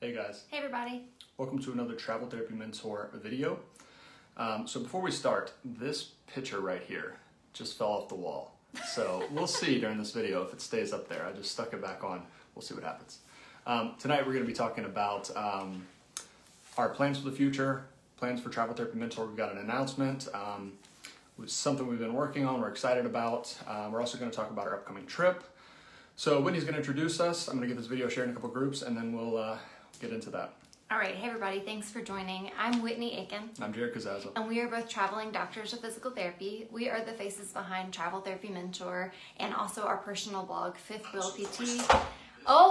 Hey guys. Hey everybody. Welcome to another Travel Therapy Mentor video. So before we start, this picture right here just fell off the wall. So we'll see during this video if it stays up there. I just stuck it back on. We'll see what happens. Tonight we're going to be talking about our plans for the future, plans for Travel Therapy Mentor. We've got an announcement. It's something we've been working on, we're excited about. We're also going to talk about our upcoming trip. So Whitney's going to introduce us. I'm going to get this video shared in a couple groups and then we'll get into that. All right, hey everybody, thanks for joining. I'm Whitney Aiken. I'm Jared Cazazza. And we are both traveling doctors of physical therapy. We are the faces behind Travel Therapy Mentor and also our personal blog, Fifth Wheel PT. Oh,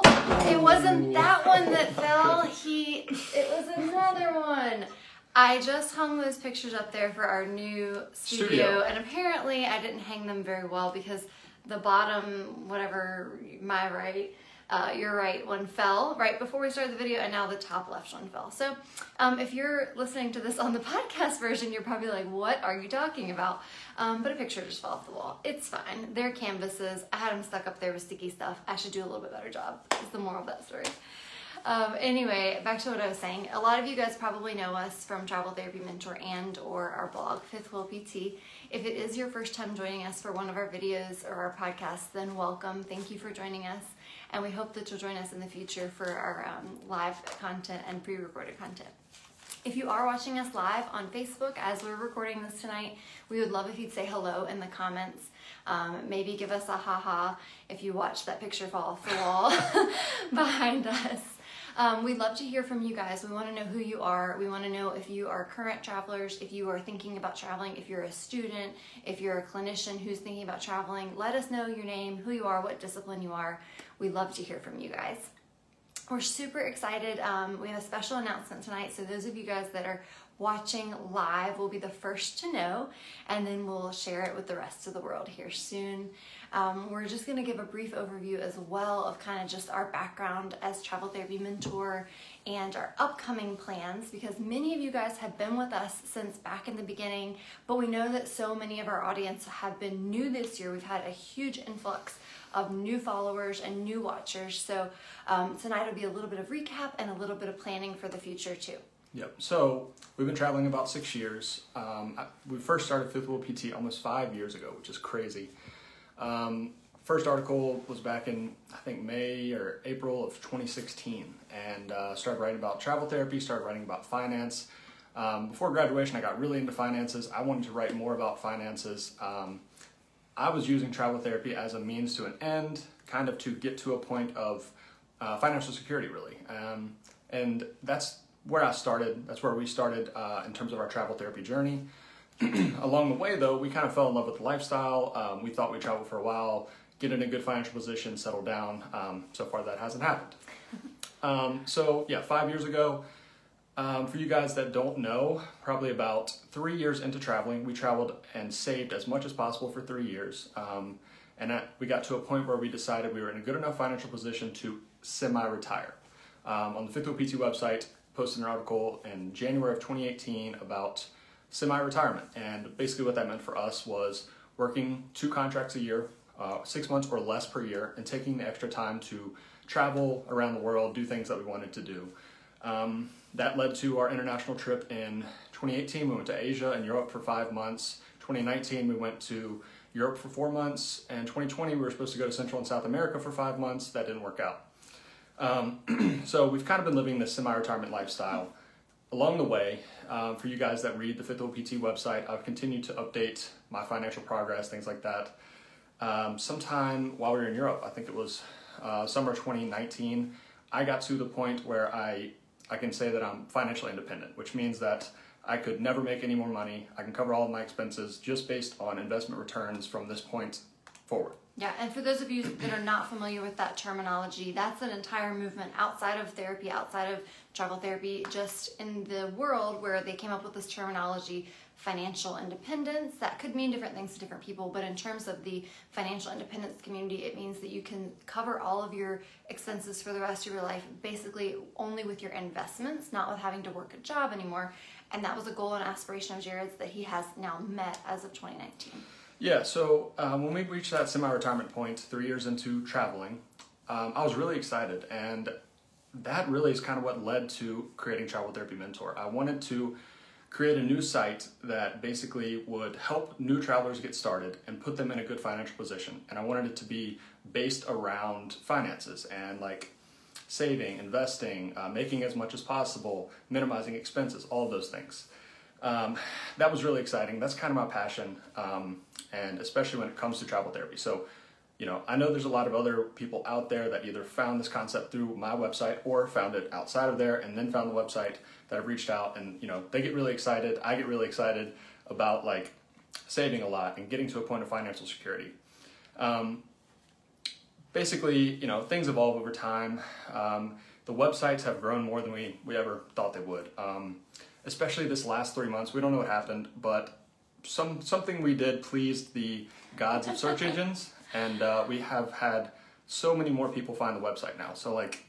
it wasn't that one that fell. It was another one. I just hung those pictures up there for our new studio. And apparently I didn't hang them very well because the bottom, whatever, my right, your right one fell right before we started the video, and now the top left one fell. So if you're listening to this on the podcast version, you're probably like, what are you talking about? But a picture just fell off the wall. It's fine. They're canvases. I had them stuck up there with sticky stuff. I should do a little bit better job, is the moral of that story. Anyway, back to what I was saying. A lot of you guys probably know us from Travel Therapy Mentor and or our blog, Fifth Wheel PT. If it is your first time joining us for one of our videos or our podcasts, then welcome. Thank you for joining us. And we hope that you'll join us in the future for our live content and pre-recorded content. If you are watching us live on Facebook as we're recording this tonight, we would love if you'd say hello in the comments. Maybe give us a haha if you watch that picture fall off the wall behind us. We'd love to hear from you guys. We want to know who you are. We want to know if you are current travelers, if you are thinking about traveling, if you're a student, if you're a clinician who's thinking about traveling. Let us know your name, who you are, what discipline you are. We'd love to hear from you guys. We're super excited. We have a special announcement tonight, so those of you guys that are watching live will be the first to know, and then we'll share it with the rest of the world here soon. We're just going to give a brief overview as well of kind of just our background as Travel Therapy Mentor and our upcoming plans, because many of you guys have been with us since back in the beginning, but we know that so many of our audience have been new this year. We've had a huge influx of new followers and new watchers, so tonight will be a little bit of recap and a little bit of planning for the future too. Yep, so we've been traveling about 6 years. We first started Fifth Wheel PT almost 5 years ago, which is crazy. First article was back in, I think, May or April of 2016, and started writing about travel therapy, started writing about finance. Before graduation, I got really into finances. I wanted to write more about finances. I was using travel therapy as a means to an end, kind of to get to a point of financial security, really. And that's where I started. That's where we started in terms of our travel therapy journey. Along the way, though, we kind of fell in love with the lifestyle. We thought we'd travel for a while, get in a good financial position, settle down. So far, that hasn't happened. So yeah, 5 years ago, for you guys that don't know, probably about 3 years into traveling, we traveled and saved as much as possible for 3 years. We got to a point where we decided we were in a good enough financial position to semi-retire. On the Fifth Wheel PT website, posted an article in January of 2018 about semi-retirement, and basically what that meant for us was working 2 contracts a year, 6 months or less per year, and taking the extra time to travel around the world, do things that we wanted to do. That led to our international trip in 2018. We went to Asia and Europe for 5 months. 2019 we went to Europe for 4 months, and 2020 we were supposed to go to Central and South America for 5 months. That didn't work out. So we've kind of been living this semi-retirement lifestyle. Along the way, for you guys that read the Fifth Wheel PT website, I've continued to update my financial progress, things like that. Sometime while we were in Europe, I think it was summer 2019, I got to the point where I can say that I'm financially independent, which means that I could never make any more money. I can cover all of my expenses just based on investment returns from this point forward. Yeah, and for those of you that are not familiar with that terminology, that's an entire movement outside of therapy, outside of travel therapy, just in the world where they came up with this terminology, financial independence. That could mean different things to different people, but in terms of the financial independence community, it means that you can cover all of your expenses for the rest of your life, basically only with your investments, not with having to work a job anymore. And that was a goal and aspiration of Jared's that he has now met as of 2019. Yeah, so when we reached that semi-retirement point 3 years into traveling, I was really excited, and that really is kind of what led to creating Travel Therapy Mentor. I wanted to create a new site that basically would help new travelers get started and put them in a good financial position. And I wanted it to be based around finances and like saving, investing, making as much as possible, minimizing expenses, all of those things. That was really exciting. That's kind of my passion, and especially when it comes to travel therapy. So, I know there's a lot of other people out there that either found this concept through my website or found it outside of there and then found the website that have reached out, and they get really excited. I get really excited about like saving a lot and getting to a point of financial security. Basically, things evolve over time. The websites have grown more than we ever thought they would. Especially this last 3 months, we don't know what happened, but something we did pleased the gods of search engines, and we have had so many more people find the website now. So like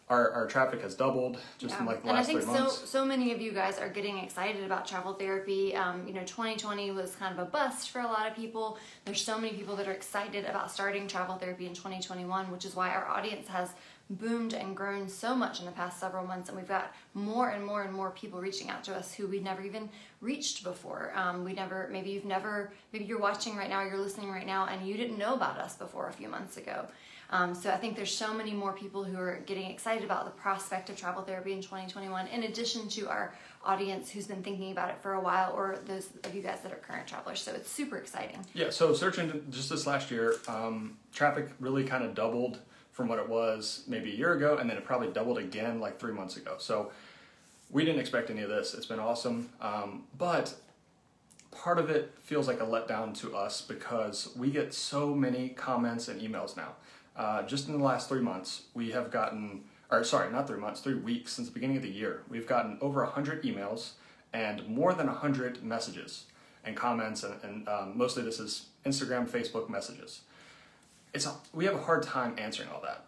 our traffic has doubled just in like the last 3 months. And I think so many of you guys are getting excited about travel therapy. 2020 was kind of a bust for a lot of people. There's so many people that are excited about starting travel therapy in 2021, which is why our audience has boomed and grown so much in the past several months, and we've got more and more and more people reaching out to us who we never even reached before. Maybe you're watching right now, you're listening right now, and you didn't know about us before a few months ago. So I think there's so many more people who are getting excited about the prospect of travel therapy in 2021, in addition to our audience who's been thinking about it for a while, or those of you guys that are current travelers. So it's super exciting. Yeah, so search engine, just this last year, traffic really kind of doubled from what it was maybe a year ago, and then it probably doubled again like 3 months ago. So we didn't expect any of this. It's been awesome. But part of it feels like a letdown to us because we get so many comments and emails now. Just in the last 3 months, we have gotten, or sorry, not 3 months, 3 weeks since the beginning of the year, we've gotten over 100 emails and more than 100 messages and comments, and mostly this is Instagram, Facebook messages. We have a hard time answering all that.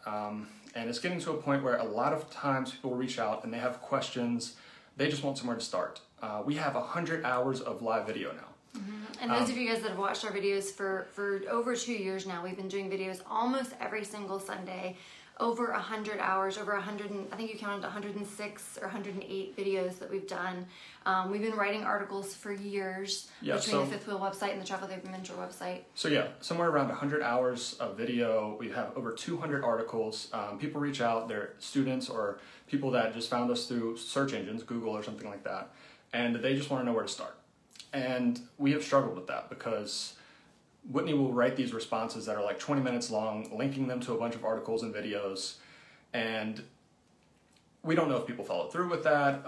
And it's getting to a point where a lot of times people reach out and they have questions. They just want somewhere to start. We have 100 hours of live video now. Mm-hmm. And those of you guys that have watched our videos for over 2 years now, we've been doing videos almost every single Sunday, over 100 hours, I think you counted 106 or 108 videos that we've done. We've been writing articles for years between the Fifth Wheel website and the Travel Therapy Mentor website. So yeah, somewhere around 100 hours of video. We have over 200 articles. People reach out, they're students or people that just found us through search engines, Google or something like that, and they just want to know where to start. And we have struggled with that because Whitney will write these responses that are like 20 minutes long, linking them to a bunch of articles and videos, and we don't know if people follow through with that.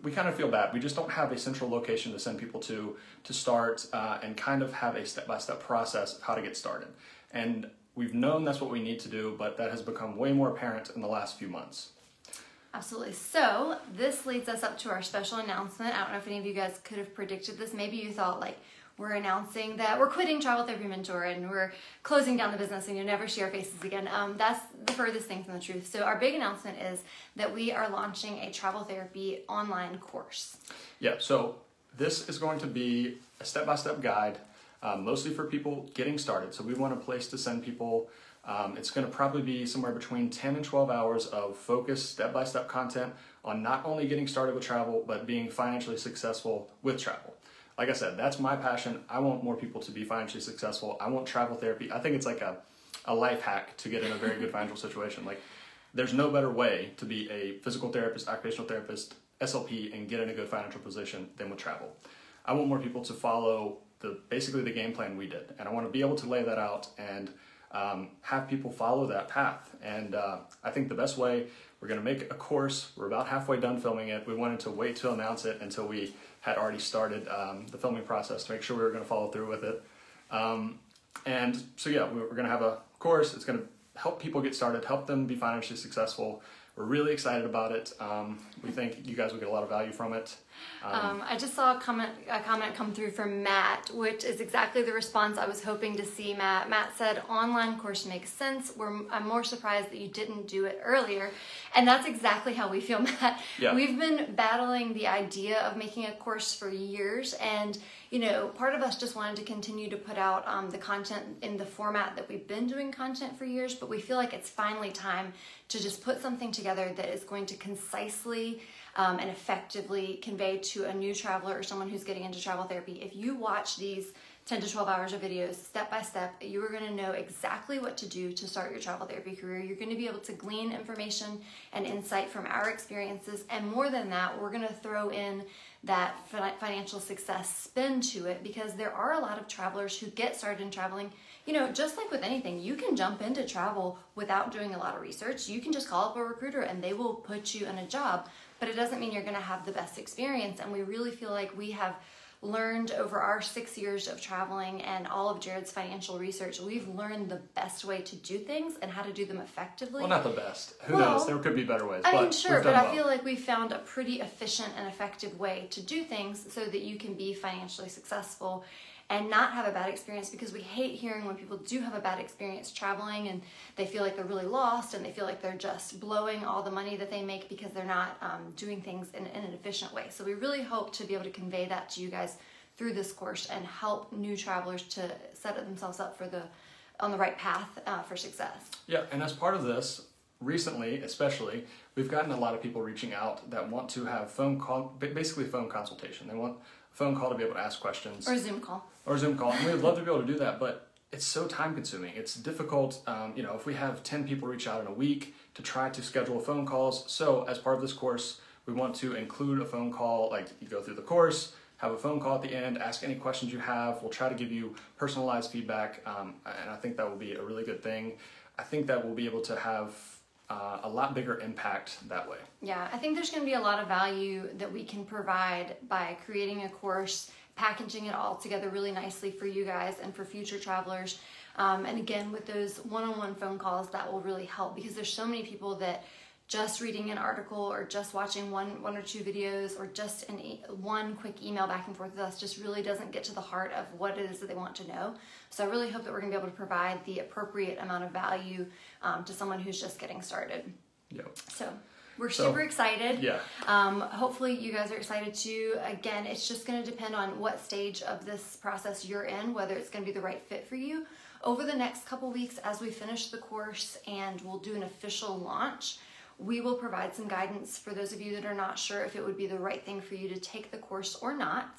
We kind of feel bad. We just don't have a central location to send people to start and kind of have a step-by-step process of how to get started. And we've known that's what we need to do, but that has become way more apparent in the last few months. Absolutely. So this leads us up to our special announcement. I don't know if any of you guys could have predicted this. Maybe you thought like, we're announcing that we're quitting Travel Therapy Mentor and we're closing down the business and you'll never see our faces again. That's the furthest thing from the truth. So our big announcement is that we are launching a travel therapy online course. Yeah, so this is going to be a step-by-step guide, mostly for people getting started. So we want a place to send people. It's going to probably be somewhere between 10 and 12 hours of focused step-by-step content on not only getting started with travel, but being financially successful with travel. Like I said, that's my passion. I want more people to be financially successful. I want travel therapy. I think it's like a life hack to get in a very good financial situation. Like, there's no better way to be a physical therapist, occupational therapist, SLP, and get in a good financial position than with travel. I want more people to follow basically the game plan we did. And I want to be able to lay that out and have people follow that path. And I think the best way, we're going to make a course. We're about halfway done filming it. We wanted to wait to announce it until we had already started the filming process to make sure we were going to follow through with it. And so yeah, we're going to have a course. It's going to help people get started, help them be financially successful. We're really excited about it. We think you guys will get a lot of value from it. I just saw a comment come through from Matt, which is exactly the response I was hoping to see, Matt. Matt said, online course makes sense. I'm more surprised that you didn't do it earlier. And that's exactly how we feel, Matt. Yeah. We've been battling the idea of making a course for years, and part of us just wanted to continue to put out the content in the format that we've been doing content for years, but we feel like it's finally time to just put something together that is going to concisely and effectively convey to a new traveler or someone who's getting into travel therapy. If you watch these 10 to 12 hours of videos step by step, you are going to know exactly what to do to start your travel therapy career. You're going to be able to glean information and insight from our experiences, and more than that, we're going to throw in that financial success spin to it, because there are a lot of travelers who get started in traveling. You know, just like with anything, you can jump into travel without doing a lot of research. You can just call up a recruiter and they will put you in a job, but it doesn't mean you're going to have the best experience. And we really feel like we have learned over our 6 years of traveling and all of Jared's financial research, we've learned the best way to do things and how to do them effectively. Well, not the best. Who knows? There could be better ways. I mean, sure, but I feel like we found a pretty efficient and effective way to do things so that you can be financially successful and not have a bad experience, because we hate hearing when people do have a bad experience traveling and they feel like they're really lost and they feel like they're just blowing all the money that they make because they're not doing things in an efficient way. So we really hope to be able to convey that to you guys through this course and help new travelers to set themselves up for on the right path for success. Yeah, and as part of this, recently especially, we've gotten a lot of people reaching out that want to have basically phone consultation. They want a phone call to be able to ask questions. Or a Zoom call. Or a Zoom call. And we would love to be able to do that, but it's so time consuming. It's difficult, if we have 10 people reach out in a week to try to schedule phone calls. So as part of this course, we want to include a phone call, like you go through the course, have a phone call at the end, ask any questions you have. We'll try to give you personalized feedback, and I think that will be a really good thing. I think that we'll be able to have a lot bigger impact that way. Yeah, I think there's going to be a lot of value that we can provide by creating a course, packaging it all together really nicely for you guys and for future travelers. And again, with those one-on-one phone calls, that will really help, because there's so many people that just reading an article or just watching one or two videos or just one quick email back and forth with us just really doesn't get to the heart of what it is that they want to know. So I really hope that we're going to be able to provide the appropriate amount of value to someone who's just getting started. Yep. So we're super excited. Yeah. Hopefully you guys are excited too. Again, it's just going to depend on what stage of this process you're in, whether it's going to be the right fit for you. Over the next couple weeks, as we finish the course and we'll do an official launch, we will provide some guidance for those of you that are not sure if it would be the right thing for you to take the course or not.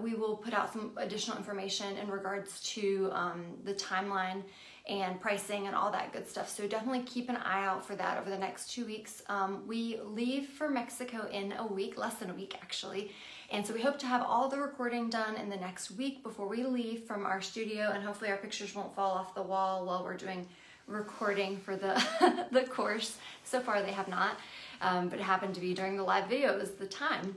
We will put out some additional information in regards to the timeline and pricing and all that good stuff. So definitely keep an eye out for that over the next 2 weeks. We leave for Mexico in a week, less than a week actually. And so we hope to have all the recording done in the next week before we leave from our studio, and hopefully our pictures won't fall off the wall while we're doing recording for the the course. So far they have not, but it happened to be during the live video. It was the time.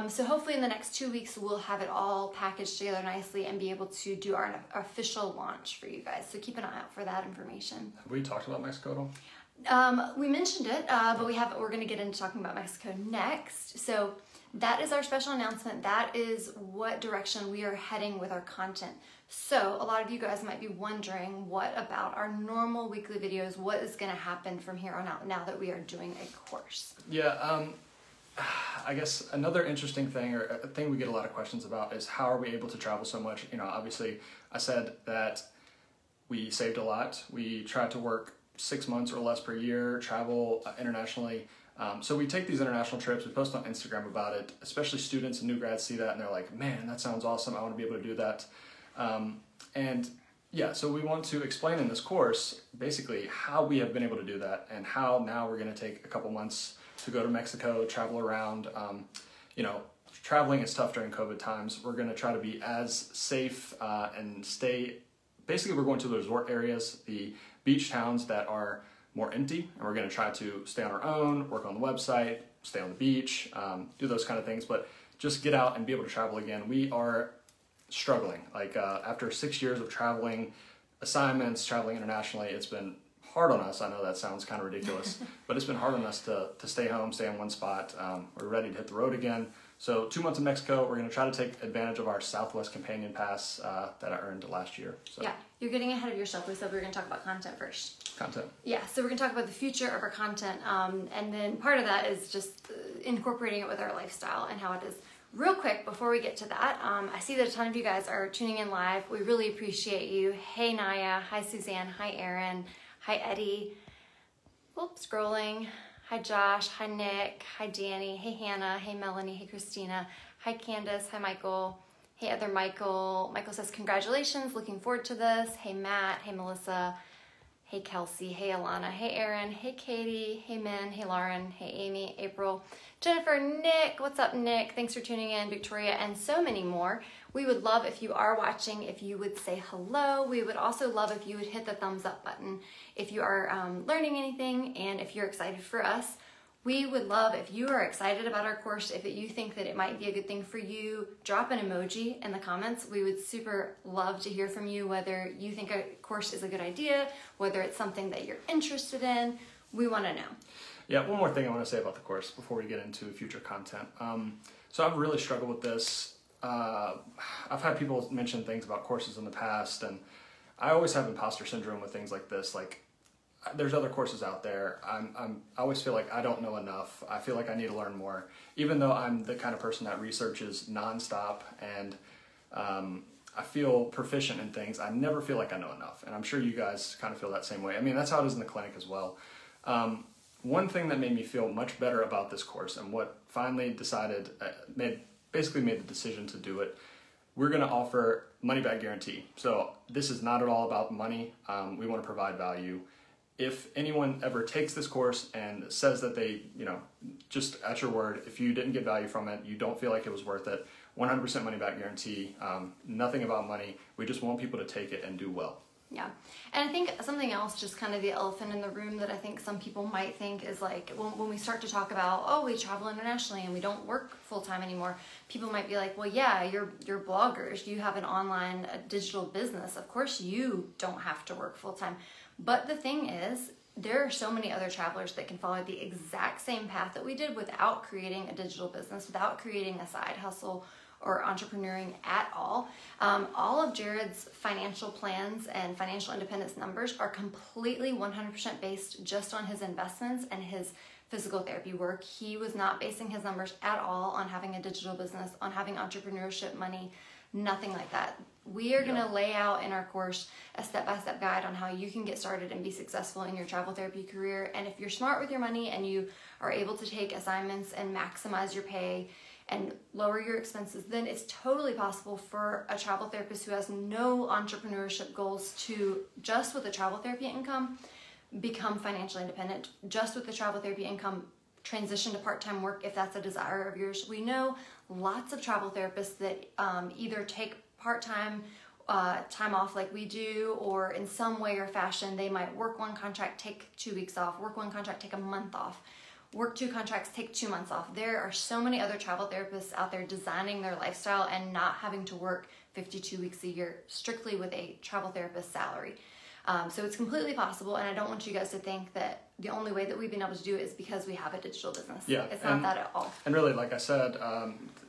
So hopefully in the next 2 weeks we'll have it all packaged together nicely and be able to do our official launch for you guys. So keep an eye out for that information. Have we talked about Mexico at all? We mentioned it, but we're going to get into talking about Mexico next. So that is our special announcement. That is what direction we are heading with our content. So a lot of you guys might be wondering, what about our normal weekly videos? What is going to happen from here on out now that we are doing a course? Yeah, I guess another interesting thing, or a thing we get a lot of questions about, is how are we able to travel so much? Obviously I said that we saved a lot. We tried to work 6 months or less per year, travel internationally. So we take these international trips, we post on Instagram about it, especially students and new grads see that and they're like, man, that sounds awesome. I want to be able to do that. And yeah, so we want to explain in this course basically how we have been able to do that and how now we're going to take a couple months to go to Mexico, travel around. Traveling is tough during COVID times. We're going to try to be as safe and basically we're going to the resort areas, the beach towns that are more empty, and we're going to try to stay on our own, work on the website, stay on the beach, do those kind of things, but just get out and be able to travel again. We are struggling. After 6 years of traveling assignments, traveling internationally, it's been hard on us. I know that sounds kind of ridiculous, but it's been hard on us to stay home, stay in one spot. We're ready to hit the road again. So 2 months in Mexico, we're going to try to take advantage of our Southwest Companion Pass that I earned last year. So. Yeah, you're getting ahead of yourself. We said we were going to talk about content first. Content. Yeah, so we're going to talk about the future of our content, and then part of that is just incorporating it with our lifestyle and how it is. Real quick, before we get to that, I see that a ton of you guys are tuning in live. We really appreciate you. Hey, Naya. Hi, Suzanne. Hi, Aaron. Hi, Eddie. Whoop, scrolling. Hi Josh, hi Nick, hi Danny, hey Hannah, hey Melanie, hey Christina, hi Candace, hi Michael, hey other Michael. Michael says congratulations, looking forward to this. Hey Matt, hey Melissa, hey Kelsey, hey Alana, hey Aaron, hey Katie, hey Min, hey Lauren, hey Amy, April, Jennifer, Nick, what's up Nick? Thanks for tuning in, Victoria, and so many more. We would love if you are watching, if you would say hello. We would also love if you would hit the thumbs up button if you are learning anything and if you're excited for us. We would love if you are excited about our course, if you think that it might be a good thing for you, drop an emoji in the comments. We would super love to hear from you, whether you think a course is a good idea, whether it's something that you're interested in. We want to know. Yeah, one more thing I want to say about the course before we get into future content. So I've really struggled with this. I've had people mention things about courses in the past, and I always have imposter syndrome with things like this. Like, there's other courses out there. I always feel like I don't know enough. I feel like I need to learn more, even though I'm the kind of person that researches nonstop and I feel proficient in things. I never feel like I know enough, and I'm sure you guys kind of feel that same way. I mean, that's how it is in the clinic as well. One thing that made me feel much better about this course, and what finally basically made the decision to do it, we're going to offer money back guarantee. So this is not at all about money. We want to provide value. If anyone ever takes this course and says that they, just at your word, if you didn't get value from it, you don't feel like it was worth it, 100% money back guarantee, nothing about money. We just want people to take it and do well. Yeah. And I think something else, just kind of the elephant in the room that I think some people might think is like, when we start to talk about, oh, we travel internationally and we don't work full-time anymore, people might be like, well, yeah, you're bloggers. You have an online digital business. Of course, you don't have to work full-time. But the thing is, there are so many other travelers that can follow the exact same path that we did without creating a digital business, without creating a side hustle or entrepreneuring at all. All of Jared's financial plans and financial independence numbers are completely 100% based just on his investments and his physical therapy work. He was not basing his numbers at all on having a digital business, on having entrepreneurship money, nothing like that. We are going to lay out in our course a step-by-step guide on how you can get started and be successful in your travel therapy career. And if you're smart with your money and you are able to take assignments and maximize your pay and lower your expenses, then it's totally possible for a travel therapist who has no entrepreneurship goals to, just with a travel therapy income, become financially independent. Just with the travel therapy income, transition to part-time work if that's a desire of yours. We know lots of travel therapists that either take part-time time off like we do, or in some way or fashion they might work one contract, take 2 weeks off, work one contract, take a month off, work 2 contracts, take 2 months off. There are so many other travel therapists out there designing their lifestyle and not having to work 52 weeks a year strictly with a travel therapist salary. So it's completely possible, and I don't want you guys to think that the only way that we've been able to do it is because we have a digital business. Yeah, it's not that at all. And really, like I said,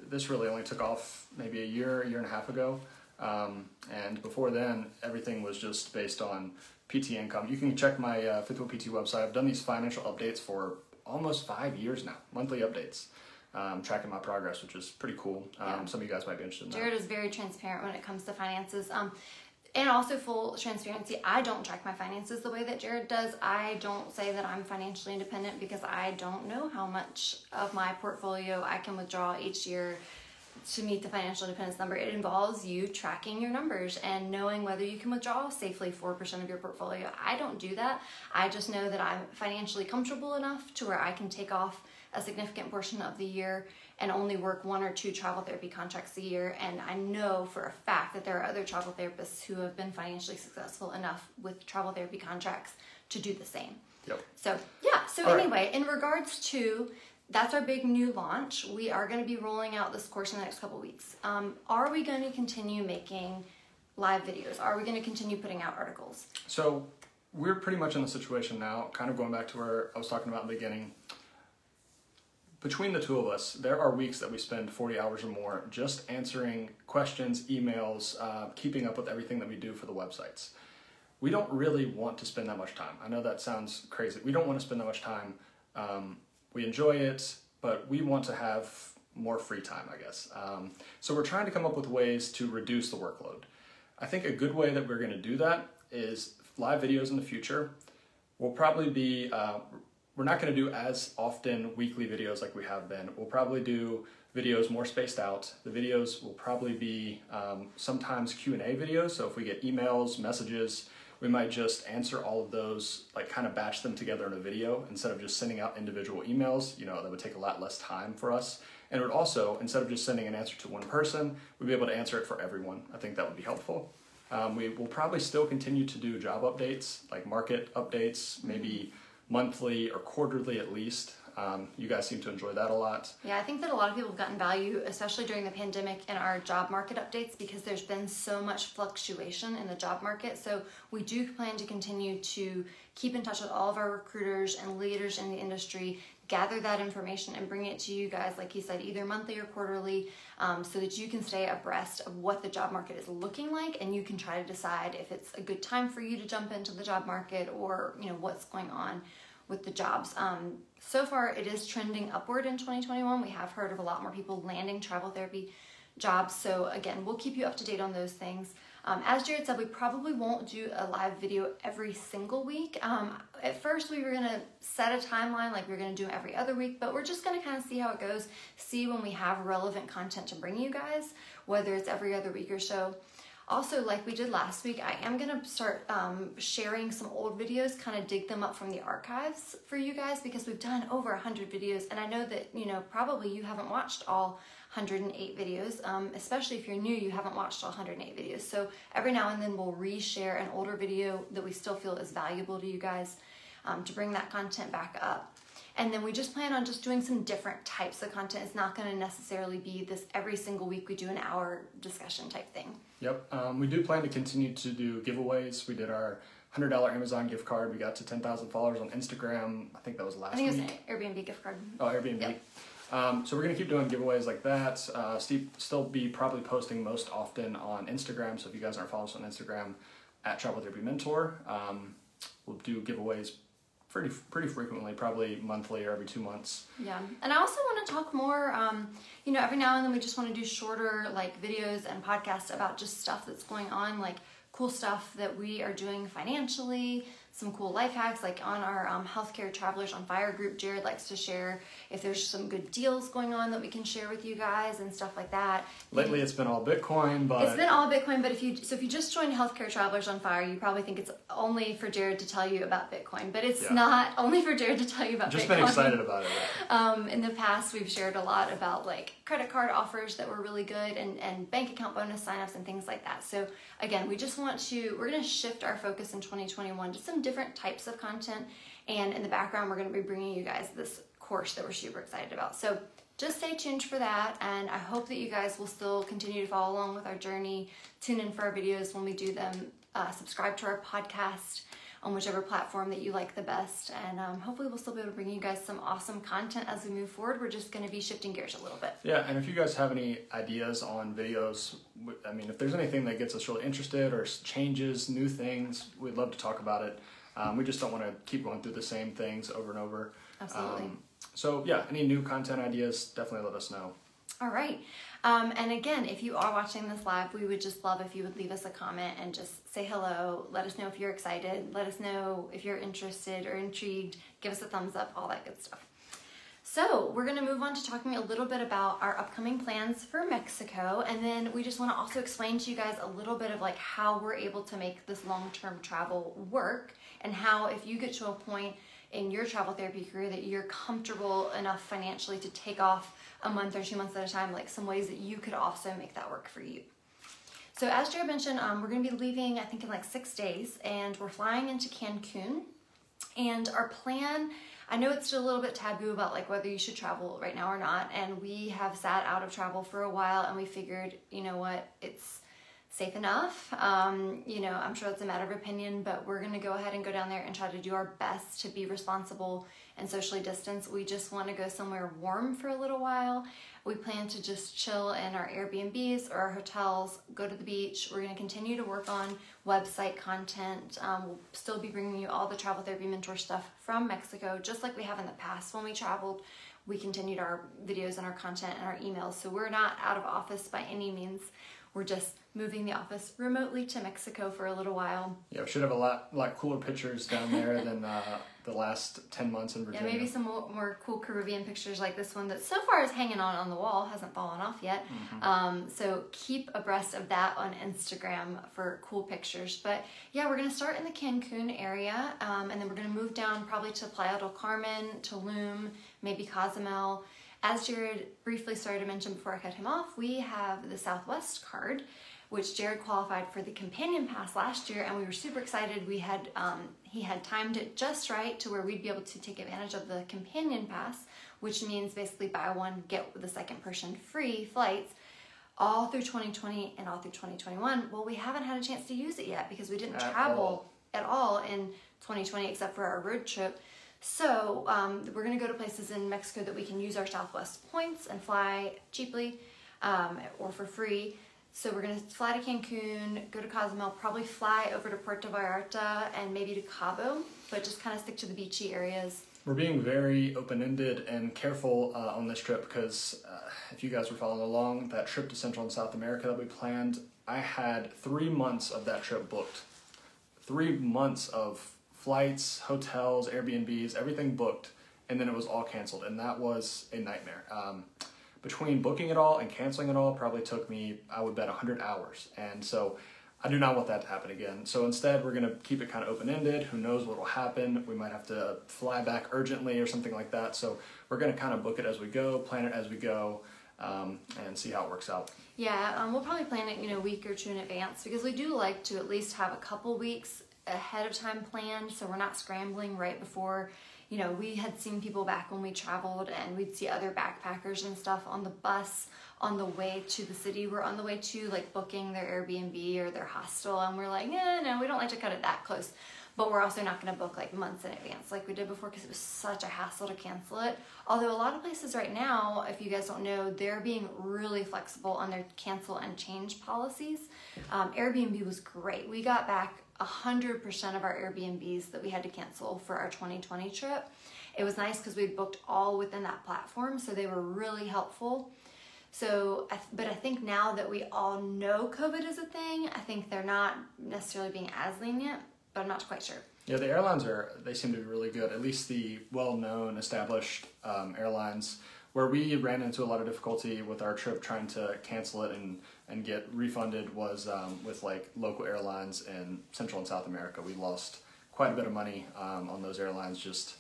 this really only took off maybe a year and a half ago. And before then, everything was just based on PT income. You can check my Fifth Wheel PT website. I've done these financial updates for almost 5 years now, monthly updates, tracking my progress, which is pretty cool. Some of you guys might be interested in that. Jared is very transparent when it comes to finances. And also full transparency, I don't track my finances the way that Jared does. I don't say that I'm financially independent because I don't know how much of my portfolio I can withdraw each year to meet the financial independence number. It involves you tracking your numbers and knowing whether you can withdraw safely 4% of your portfolio. I don't do that. I just know that I'm financially comfortable enough to where I can take off a significant portion of the year and only work 1 or 2 travel therapy contracts a year. And I know for a fact that there are other travel therapists who have been financially successful enough with travel therapy contracts to do the same. Yep. So yeah, so All anyway, in regards to, that's our big new launch. We are going to be rolling out this course in the next couple weeks. Are we going to continue making live videos? Are we going to continue putting out articles? So we're pretty much in the situation now, kind of going back to where I was talking about in the beginning. Between the two of us, there are weeks that we spend 40 hours or more just answering questions, emails, keeping up with everything that we do for the websites. We don't really want to spend that much time. I know that sounds crazy. We don't want to spend that much time. We enjoy it, but we want to have more free time, I guess. So we're trying to come up with ways to reduce the workload. I think a good way that we're going to do that is live videos in the future. We'll probably be, we're not going to do as often weekly videos like we have been. We'll probably do videos more spaced out. The videos will probably be sometimes Q&A videos. So if we get emails, messages, we might just answer all of those, like kind of batch them together in a video instead of just sending out individual emails. You know, that would take a lot less time for us. And it would also, instead of just sending an answer to one person, we'd be able to answer it for everyone. I think that would be helpful. We will probably still continue to do job updates, like market updates, maybe monthly or quarterly at least. You guys seem to enjoy that a lot. Yeah, I think that a lot of people have gotten value, especially during the pandemic, in our job market updates because there's been so much fluctuation in the job market. So we do plan to continue to keep in touch with all of our recruiters and leaders in the industry, gather that information and bring it to you guys, like he said, either monthly or quarterly, so that you can stay abreast of what the job market is looking like, and you can try to decide if it's a good time for you to jump into the job market or, you know, what's going on with the jobs. So far it is trending upward in 2021. We have heard of a lot more people landing travel therapy jobs. So again, we'll keep you up to date on those things. As Jared said, we probably won't do a live video every single week. At first we were gonna set a timeline, like we were gonna do every other week, but we're just gonna kind of see how it goes, see when we have relevant content to bring you guys, whether it's every other week or so. Also, like we did last week, I am gonna start sharing some old videos, kind of dig them up from the archives for you guys, because we've done over 100 videos, and I know that, you know, probably you haven't watched all 108 videos, especially if you're new, you haven't watched all 108 videos. So every now and then we'll reshare an older video that we still feel is valuable to you guys, to bring that content back up. And then we just plan on just doing some different types of content. It's not going to necessarily be this every single week we do an hour discussion type thing. Yep. We do plan to continue to do giveaways. We did our $100 Amazon gift card. We got to 10,000 followers on Instagram. I think that was last week. I think it was an Airbnb gift card. Oh, Airbnb. Yep. So we're going to keep doing giveaways like that. Steve still be probably posting most often on Instagram. So if you guys aren't following us on Instagram, at Travel Therapy Mentor, we'll do giveaways pretty frequently, probably monthly or every 2 months. Yeah, and I also want to talk more, you know, every now and then we just want to do shorter like videos and podcasts about just stuff that's going on, like cool stuff that we are doing financially, some cool life hacks, like on our Healthcare Travelers on Fire group. Jared likes to share if there's some good deals going on that we can share with you guys and stuff like that. Lately it's been all Bitcoin, but... It's been all Bitcoin, but if you just joined Healthcare Travelers on Fire, you probably think it's only for Jared to tell you about Bitcoin, but it's not only for Jared to tell you about Bitcoin. Just been excited about it. Right? In the past, we've shared a lot about like credit card offers that were really good and bank account bonus signups and things like that. So again, we're going to shift our focus in 2021 to some different types of content. And in the background, we're going to be bringing you guys this course that we're super excited about. So just stay tuned for that. And I hope that you guys will still continue to follow along with our journey. Tune in for our videos when we do them. Subscribe to our podcast on whichever platform that you like the best. And hopefully we'll still be able to bring you guys some awesome content as we move forward. We're just going to be shifting gears a little bit. Yeah, and if you guys have any ideas on videos, I mean, if there's anything that gets us really interested or changes, new things, we'd love to talk about it. We just don't want to keep going through the same things over and over. Absolutely. So yeah, any new content ideas, definitely let us know. All right. And again, if you are watching this live, we would just love if you would leave us a comment and just say hello. Let us know if you're excited. Let us know if you're interested or intrigued. Give us a thumbs up, all that good stuff. So we're going to move on to talking a little bit about our upcoming plans for Mexico. And then we just want to also explain to you guys a little bit of like how we're able to make this long-term travel work, and how if you get to a point in your travel therapy career that you're comfortable enough financially to take off a month or 2 months at a time, like some ways that you could also make that work for you. So as Jared mentioned, we're going to be leaving, I think, in like 6 days, and we're flying into Cancun. And our plan, I know it's still a little bit taboo about like whether you should travel right now or not, and we have sat out of travel for a while, and we figured, you know what, it's safe enough. You know, I'm sure it's a matter of opinion, but we're going to go ahead and go down there and try to do our best to be responsible and socially distanced. We just want to go somewhere warm for a little while. We plan to just chill in our Airbnbs or our hotels, go to the beach. We're going to continue to work on website content. We'll still be bringing you all the Travel Therapy Mentor stuff from Mexico, just like we have in the past when we traveled. We continued our videos and our content and our emails, so we're not out of office by any means. We're just moving the office remotely to Mexico for a little while. Yeah, we should have a lot cooler pictures down there than the last 10 months in Virginia. Yeah, maybe some more cool Caribbean pictures like this one that so far is hanging on the wall, hasn't fallen off yet. So keep abreast of that on Instagram for cool pictures. But yeah, we're going to start in the Cancun area, and then we're going to move down probably to Playa del Carmen, Tulum, maybe Cozumel. As Jared briefly started to mention before I cut him off, we have the Southwest card, which Jared qualified for the Companion Pass last year, and we were super excited. We had he had timed it just right to where we'd be able to take advantage of the Companion Pass, which means basically buy one, get the second person free flights all through 2020 and all through 2021. Well, we haven't had a chance to use it yet because we didn't travel at all in 2020 except for our road trip. So we're going to go to places in Mexico that we can use our Southwest points and fly cheaply or for free. So we're going to fly to Cancun, go to Cozumel, probably fly over to Puerto Vallarta and maybe to Cabo, but just kind of stick to the beachy areas. We're being very open-ended and careful on this trip because if you guys were following along, that trip to Central and South America that we planned, I had 3 months of that trip booked. 3 months of flights, hotels, Airbnbs, everything booked, and then it was all canceled, and that was a nightmare. Between booking it all and canceling it all probably took me, I would bet, 100 hours, and so I do not want that to happen again. So instead, we're going to keep it kind of open-ended. Who knows what will happen? We might have to fly back urgently or something like that, so we're going to kind of book it as we go, plan it as we go, and see how it works out. Yeah, we'll probably plan it, a week or two in advance because we do like to at least have a couple weeks ahead of time planned so we're not scrambling right before. We had seen people back when we traveled and we'd see other backpackers and stuff on the bus on the way to the city. We're on the way to like booking their Airbnb or their hostel and we're like, no, we don't like to cut it that close. But we're also not going to book like months in advance like we did before because it was such a hassle to cancel it. Although a lot of places right now, if you guys don't know, they're being really flexible on their cancel and change policies. Airbnb was great. We got back 100% of our Airbnbs that we had to cancel for our 2020 trip. It was nice because we booked all within that platform, so they were really helpful. So, but I think now that we all know COVID is a thing, I think they're not necessarily being as lenient, but I'm not quite sure. Yeah, the airlines they seem to be really good, at least the well-known, established airlines. Where we ran into a lot of difficulty with our trip trying to cancel it and get refunded was with like local airlines in Central and South America. We lost quite a bit of money on those airlines. Just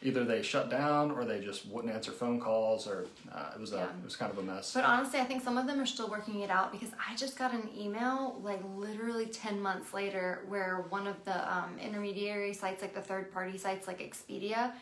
either they shut down or they just wouldn't answer phone calls, or it was kind of a mess. But honestly, I think some of them are still working it out because I just got an email like literally 10 months later where one of the intermediary sites, like the third-party sites like Expedia,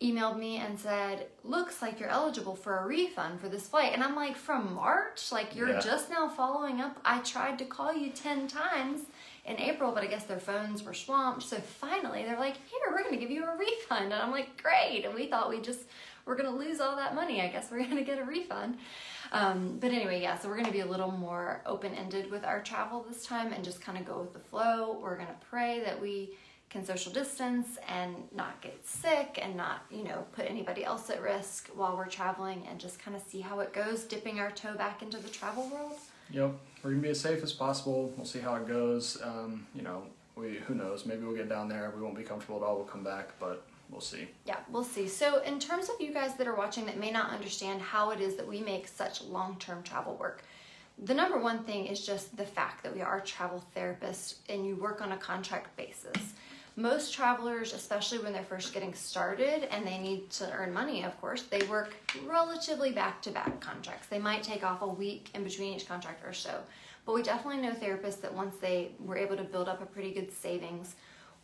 emailed me and said, looks like you're eligible for a refund for this flight. And I'm like, from March? Like, you're just now following up? I tried to call you 10 times in April, but I guess their phones were swamped. So finally, they're like, here, we're going to give you a refund. And I'm like, great. And we thought we're going to lose all that money. I guess we're going to get a refund. But anyway, yeah, so we're going to be a little more open-ended with our travel this time and just kind of go with the flow. We're going to pray that we can social distance and not get sick and not, put anybody else at risk while we're traveling and just kind of see how it goes, dipping our toe back into the travel world. Yep, we're gonna be as safe as possible. We'll see how it goes. Who knows? Maybe we'll get down there. We won't be comfortable at all. We'll come back, but we'll see. Yeah, we'll see. So in terms of you guys that are watching that may not understand how it is that we make such long-term travel work, the number one thing is just the fact that we are travel therapists and you work on a contract basis. Most travelers, especially when they're first getting started and they need to earn money, of course, they work relatively back-to-back contracts. They might take off a week in between each contract or so. But we definitely know therapists that once they were able to build up a pretty good savings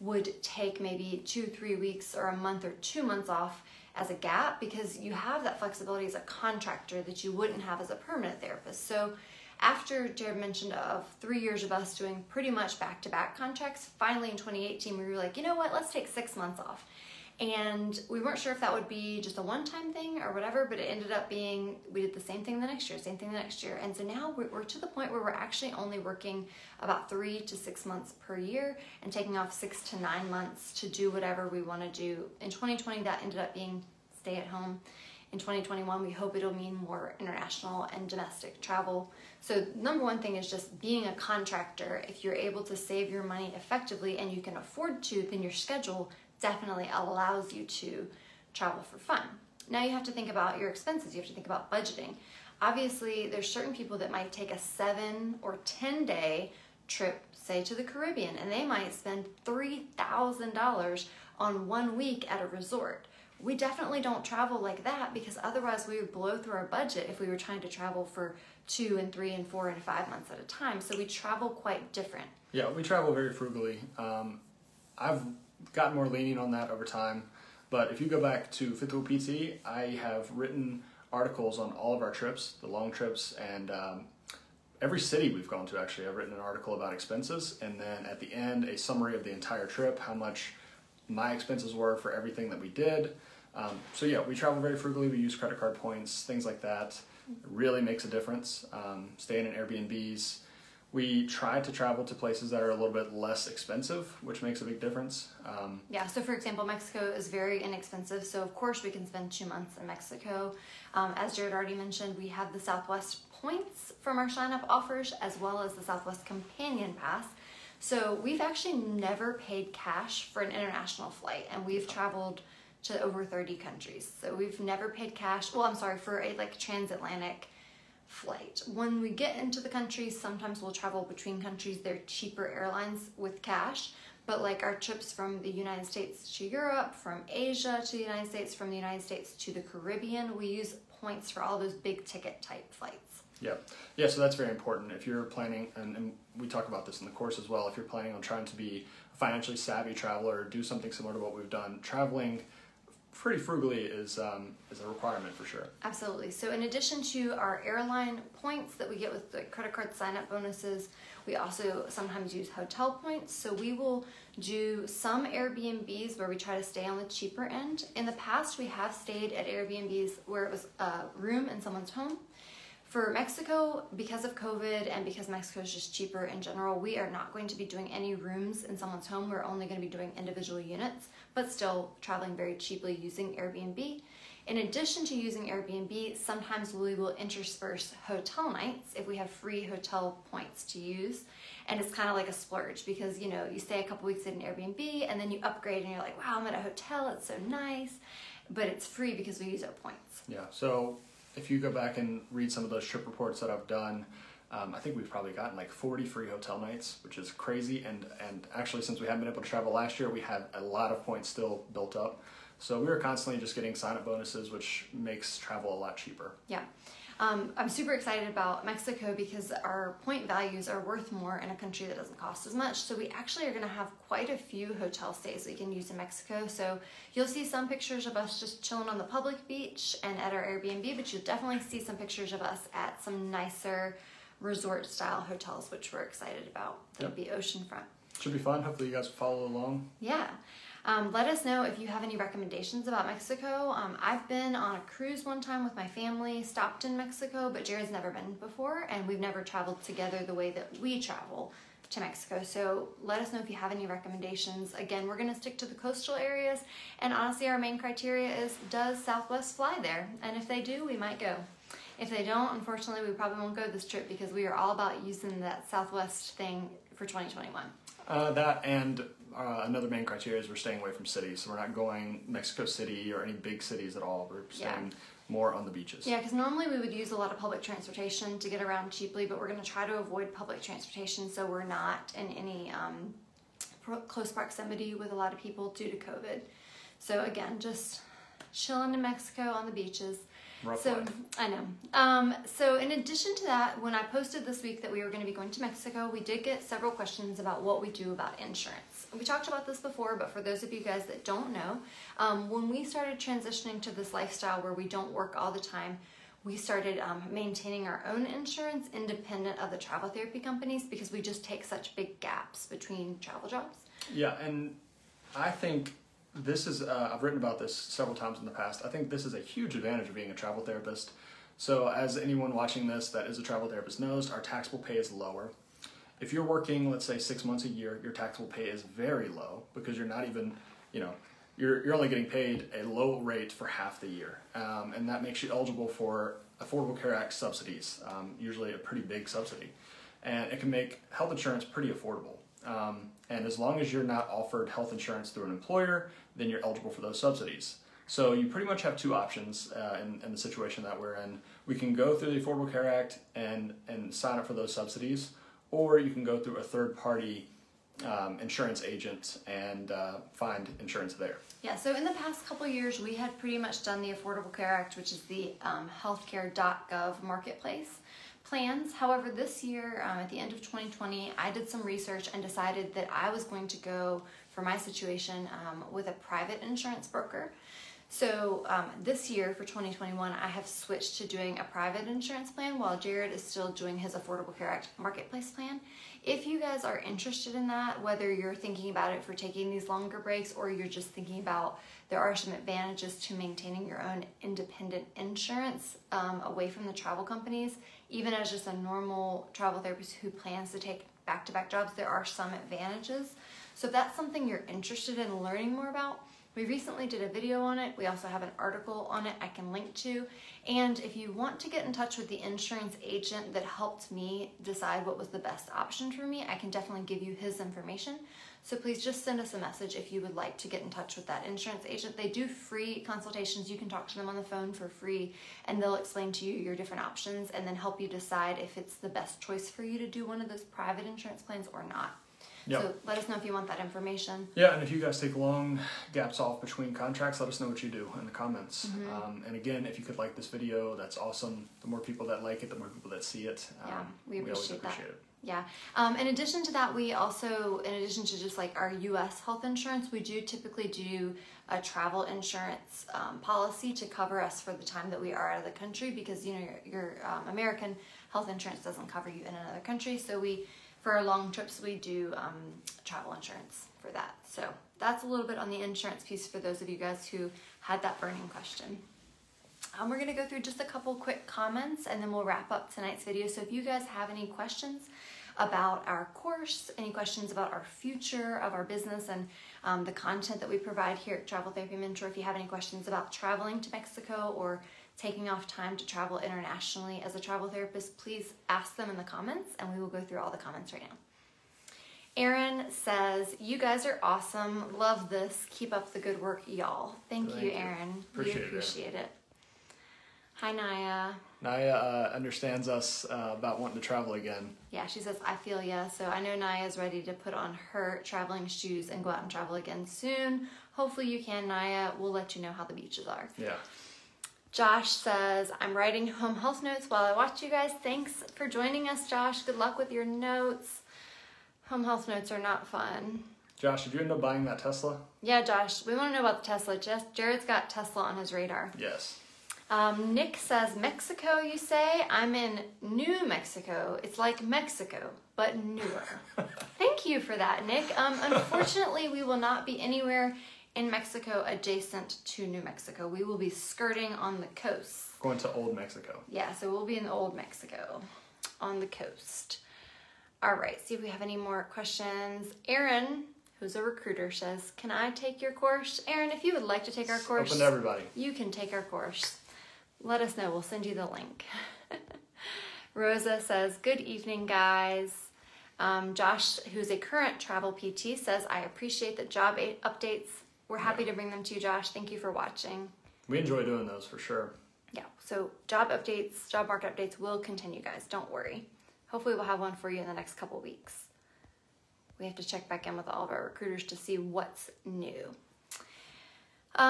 would take maybe 2-3 weeks or a month or 2 months off as a gap because you have that flexibility as a contractor that you wouldn't have as a permanent therapist. So after Jared mentioned of 3 years of us doing pretty much back-to-back contracts, finally in 2018 we were like, you know what, let's take 6 months off. And we weren't sure if that would be just a one-time thing or whatever, but it ended up being, we did the same thing the next year, same thing the next year. And so now we're to the point where we're actually only working about 3 to 6 months per year and taking off 6 to 9 months to do whatever we want to do. In 2020, that ended up being stay at home. In 2021, we hope it'll mean more international and domestic travel. So number one thing is just being a contractor. If you're able to save your money effectively and you can afford to, then your schedule definitely allows you to travel for fun. Now you have to think about your expenses. You have to think about budgeting. Obviously, there's certain people that might take a 7 or 10 day trip, say to the Caribbean, and they might spend $3,000 on 1 week at a resort. We definitely don't travel like that because otherwise we would blow through our budget if we were trying to travel for 2 and 3 and 4 and 5 months at a time. So we travel quite different. Yeah, we travel very frugally. I've gotten more lenient on that over time, but if you go back to Fifth Wheel PT, I have written articles on all of our trips, the long trips, and every city we've gone to. Actually, I've written an article about expenses, and then at the end a summary of the entire trip, how much my expenses were for everything that we did. So yeah, we travel very frugally. We use credit card points, things like that. It really makes a difference. Staying in Airbnbs. We try to travel to places that are a little bit less expensive, which makes a big difference. Yeah, so for example, Mexico is very inexpensive, so of course we can spend 2 months in Mexico. As Jared already mentioned, we have the Southwest points from our sign-up offers, as well as the Southwest Companion Pass. So we've actually never paid cash for an international flight, and we've traveled to over 30 countries. So we've never paid cash, well, I'm sorry, for a transatlantic flight. When we get into the countries, sometimes we'll travel between countries. They're cheaper airlines with cash, but like our trips from the United States to Europe, from Asia to the United States, from the United States to the Caribbean, we use points for all those big ticket type flights. Yeah, so that's very important. If you're planning, and we talk about this in the course as well, if you're planning on trying to be a financially savvy traveler or do something similar to what we've done, traveling pretty frugally is a requirement for sure. Absolutely. So in addition to our airline points that we get with the credit card sign-up bonuses, we also sometimes use hotel points. So we will do some Airbnbs where we try to stay on the cheaper end. In the past, we have stayed at Airbnbs where it was a room in someone's home. For Mexico, because of COVID and because Mexico is just cheaper in general, we are not going to be doing any rooms in someone's home. We're only going to be doing individual units, but still traveling very cheaply using Airbnb. In addition to using Airbnb, sometimes we will intersperse hotel nights if we have free hotel points to use. And it's kind of like a splurge because, you know, you stay a couple weeks at an Airbnb and then you upgrade and you're like, wow, I'm at a hotel, it's so nice. But it's free because we use our points. Yeah, so if you go back and read some of those trip reports that I've done, I think we've probably gotten like 40 free hotel nights, which is crazy. And actually, since we haven't been able to travel last year, we had a lot of points still built up. So we were constantly just getting sign-up bonuses, which makes travel a lot cheaper. Yeah. I'm super excited about Mexico because our point values are worth more in a country that doesn't cost as much. So we actually are going to have quite a few hotel stays we can use in Mexico. So you'll see some pictures of us just chilling on the public beach and at our Airbnb, but you'll definitely see some pictures of us at some nicer resort style hotels, which we're excited about. That'll be oceanfront. Should be fun. Hopefully you guys will follow along. Yeah. Let us know if you have any recommendations about Mexico. I've been on a cruise one time with my family, stopped in Mexico, but Jared's never been before, and we've never traveled together the way that we travel to Mexico. So let us know if you have any recommendations. Again, we're going to stick to the coastal areas, and honestly, our main criteria is, does Southwest fly there? And if they do, we might go. If they don't, unfortunately, we probably won't go this trip because we are all about using that Southwest thing for 2021. That and another main criteria is we're staying away from cities. So we're not going Mexico City or any big cities at all. We're staying more on the beaches. Yeah, because normally we would use a lot of public transportation to get around cheaply, but we're going to try to avoid public transportation so we're not in any close proximity with a lot of people due to COVID. So again, just chilling in Mexico on the beaches. Rough so life. I know. So in addition to that, when I posted this week that we were going to be going to Mexico, we did get several questions about what we do about insurance. We talked about this before, but for those of you guys that don't know, when we started transitioning to this lifestyle where we don't work all the time, we started maintaining our own insurance independent of the travel therapy companies because we just take such big gaps between travel jobs. Yeah, and I think this is, I've written about this several times in the past. I think this is a huge advantage of being a travel therapist. So as anyone watching this that is a travel therapist knows, our taxable pay is lower. If you're working, let's say 6 months a year, your taxable pay is very low because you're not even, you're only getting paid a low rate for half the year, and that makes you eligible for Affordable Care Act subsidies, usually a pretty big subsidy, and it can make health insurance pretty affordable. And as long as you're not offered health insurance through an employer, then you're eligible for those subsidies. So you pretty much have two options in the situation that we're in. We can go through the Affordable Care Act and sign up for those subsidies, or you can go through a third-party insurance agent and find insurance there. Yeah, so in the past couple of years, we had pretty much done the Affordable Care Act, which is the healthcare.gov marketplace plans. However, this year, at the end of 2020, I did some research and decided that I was going to go, for my situation, with a private insurance broker. So this year, for 2021, I have switched to doing a private insurance plan while Jared is still doing his Affordable Care Act marketplace plan. If you guys are interested in that, whether you're thinking about it for taking these longer breaks or you're just thinking about there are some advantages to maintaining your own independent insurance away from the travel companies, even as just a normal travel therapist who plans to take back-to-back jobs, there are some advantages. So if that's something you're interested in learning more about, we recently did a video on it. We also have an article on it I can link to. And if you want to get in touch with the insurance agent that helped me decide what was the best option for me, I can definitely give you his information. So please just send us a message if you would like to get in touch with that insurance agent. They do free consultations. You can talk to them on the phone for free, and they'll explain to you your different options and then help you decide if it's the best choice for you to do one of those private insurance plans or not. Yep. So let us know if you want that information. Yeah, and if you guys take long gaps off between contracts, let us know what you do in the comments. And again, if you could like this video, that's awesome. The more people that like it, the more people that see it. Yeah, we always appreciate that. it. Yeah. In addition to that, we also, in addition to just like our U.S. health insurance, we do typically do a travel insurance policy to cover us for the time that we are out of the country, because you know your American health insurance doesn't cover you in another country. So for our long trips, we do travel insurance for that. So that's a little bit on the insurance piece for those of you guys who had that burning question. We're going to go through just a couple quick comments and then we'll wrap up tonight's video. So if you guys have any questions about our course, any questions about our future of our business and the content that we provide here at Travel Therapy Mentor, if you have any questions about traveling to Mexico or taking off time to travel internationally as a travel therapist, please ask them in the comments and we will go through all the comments right now. Aaron says, you guys are awesome. Love this. Keep up the good work, y'all. Thank you, Aaron. We appreciate it. Hi, Naya. Naya understands us about wanting to travel again. Yeah, she says, I feel ya. So I know Naya's ready to put on her traveling shoes and go out and travel again soon. Hopefully you can, Naya. We'll let you know how the beaches are. Yeah. Josh says, I'm writing home health notes while I watch you guys. Thanks for joining us, Josh. Good luck with your notes. Home health notes are not fun. Josh, did you end up buying that Tesla? Yeah, Josh, we want to know about the Tesla. Jared's got Tesla on his radar. Yes. Nick says, Mexico, you say? I'm in New Mexico. It's like Mexico, but newer. Thank you for that, Nick. Unfortunately, we will not be anywhere in Mexico adjacent to New Mexico. We will be skirting on the coast. Going to Old Mexico. Yeah, so we'll be in Old Mexico on the coast. All right, see if we have any more questions. Aaron, who's a recruiter, says, can I take your course? Aaron, if you would like to take our course, open to everybody. You can take our course. Let us know. We'll send you the link. Rosa says, good evening, guys. Josh, who's a current travel PT, says, I appreciate the job updates. We're happy to bring them to you, Josh. Thank you for watching. We enjoy doing those for sure. Yeah, so job updates, job market updates will continue, guys. Don't worry. Hopefully we'll have one for you in the next couple weeks. We have to check back in with all of our recruiters to see what's new.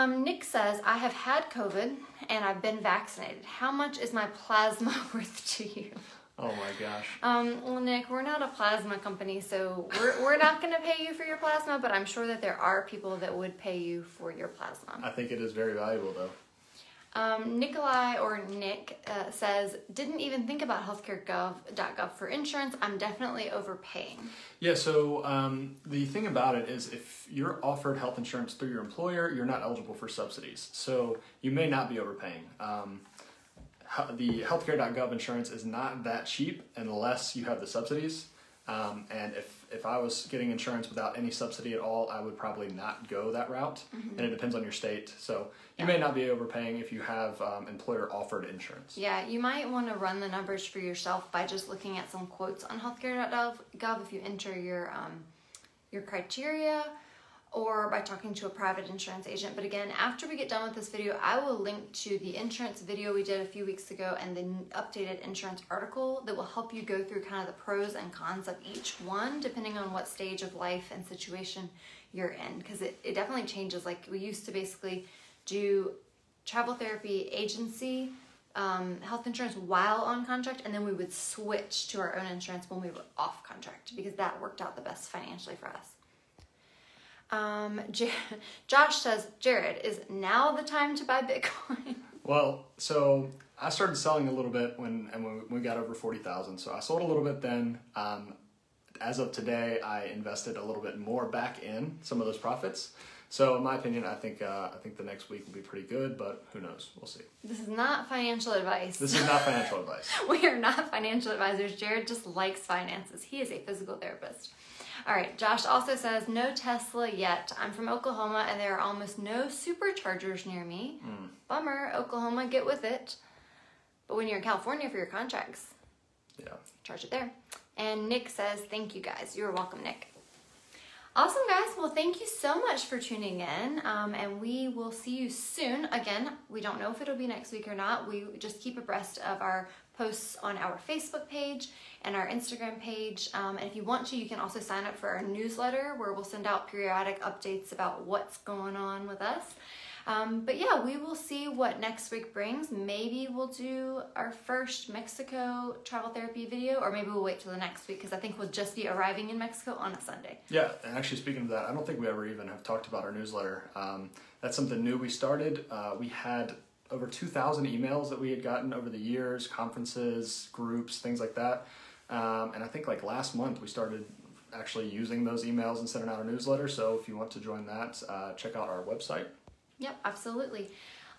Nick says, I have had COVID and I've been vaccinated. How much is my plasma worth to you? Oh my gosh. Well, Nick, we're not a plasma company, so we're not going to pay you for your plasma, but I'm sure that there are people that would pay you for your plasma. I think it is very valuable, though. Nikolai or Nick says, didn't even think about healthcare.gov for insurance. I'm definitely overpaying. Yeah, so the thing about it is if you're offered health insurance through your employer, you're not eligible for subsidies. So you may not be overpaying. The healthcare.gov insurance is not that cheap unless you have the subsidies. And if I was getting insurance without any subsidy at all, I would probably not go that route. And it depends on your state. So you may not be overpaying if you have employer offered insurance. Yeah, you might want to run the numbers for yourself by just looking at some quotes on healthcare.gov if you enter your criteria, or by talking to a private insurance agent. But again, after we get done with this video, I will link to the insurance video we did a few weeks ago and the updated insurance article that will help you go through kind of the pros and cons of each one, depending on what stage of life and situation you're in. Because it definitely changes. Like, we used to basically do travel therapy agency health insurance while on contract, and then we would switch to our own insurance when we were off contract, because that worked out the best financially for us. Josh says, Jared, is now the time to buy Bitcoin? Well, so I started selling a little bit when we got over 40,000. So I sold a little bit then. As of today, I invested a little bit more back in some of those profits. So in my opinion, I think the next week will be pretty good, but who knows? We'll see. This is not financial advice. This is not financial advice. We are not financial advisors. Jared just likes finances. He is a physical therapist. All right, Josh also says, no Tesla yet. I'm from Oklahoma and there are almost no superchargers near me. Bummer, Oklahoma, get with it. But when you're in California for your contracts, charge it there. And Nick says, thank you guys. You're welcome, Nick. Awesome, guys. Well, thank you so much for tuning in, and we will see you soon. Again, we don't know if it'll be next week or not. We just keep abreast of our posts on our Facebook page and our Instagram page. And if you want to, you can also sign up for our newsletter, where we'll send out periodic updates about what's going on with us. But yeah, we will see what next week brings. Maybe we'll do our first Mexico travel therapy video, or maybe we'll wait till the next week, because I think we'll just be arriving in Mexico on a Sunday. Yeah, and actually speaking of that, I don't think we ever even have talked about our newsletter. That's something new we started. We had over 2,000 emails that we had gotten over the years, conferences, groups, things like that. And I think like last month we started actually using those emails and sending out a newsletter. So if you want to join that, check out our website. Yep, absolutely.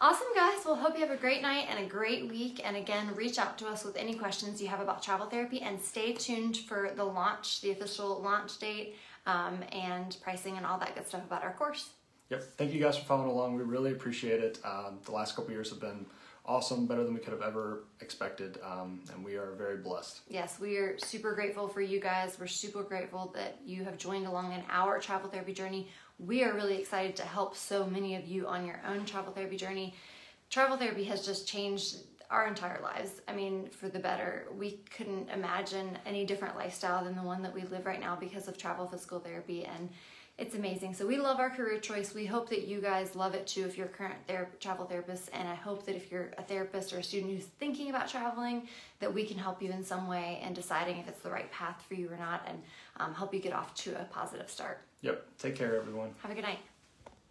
Awesome, guys. Well, hope you have a great night and a great week. And again, reach out to us with any questions you have about travel therapy, and stay tuned for the launch, the official launch date, and pricing and all that good stuff about our course. Yep. Thank you guys for following along. We really appreciate it. The last couple years have been awesome, better than we could have ever expected, and we are very blessed. Yes, we are super grateful for you guys. We're super grateful that you have joined along in our travel therapy journey. We are really excited to help so many of you on your own travel therapy journey. Travel therapy has just changed our entire lives. I mean, for the better. We couldn't imagine any different lifestyle than the one that we live right now because of travel physical therapy, and it's amazing. So we love our career choice. We hope that you guys love it too if you're a current travel therapist, and I hope that if you're a therapist or a student who's thinking about traveling, that we can help you in some way in deciding if it's the right path for you or not, and help you get off to a positive start. Yep. Take care, everyone. Have a good night.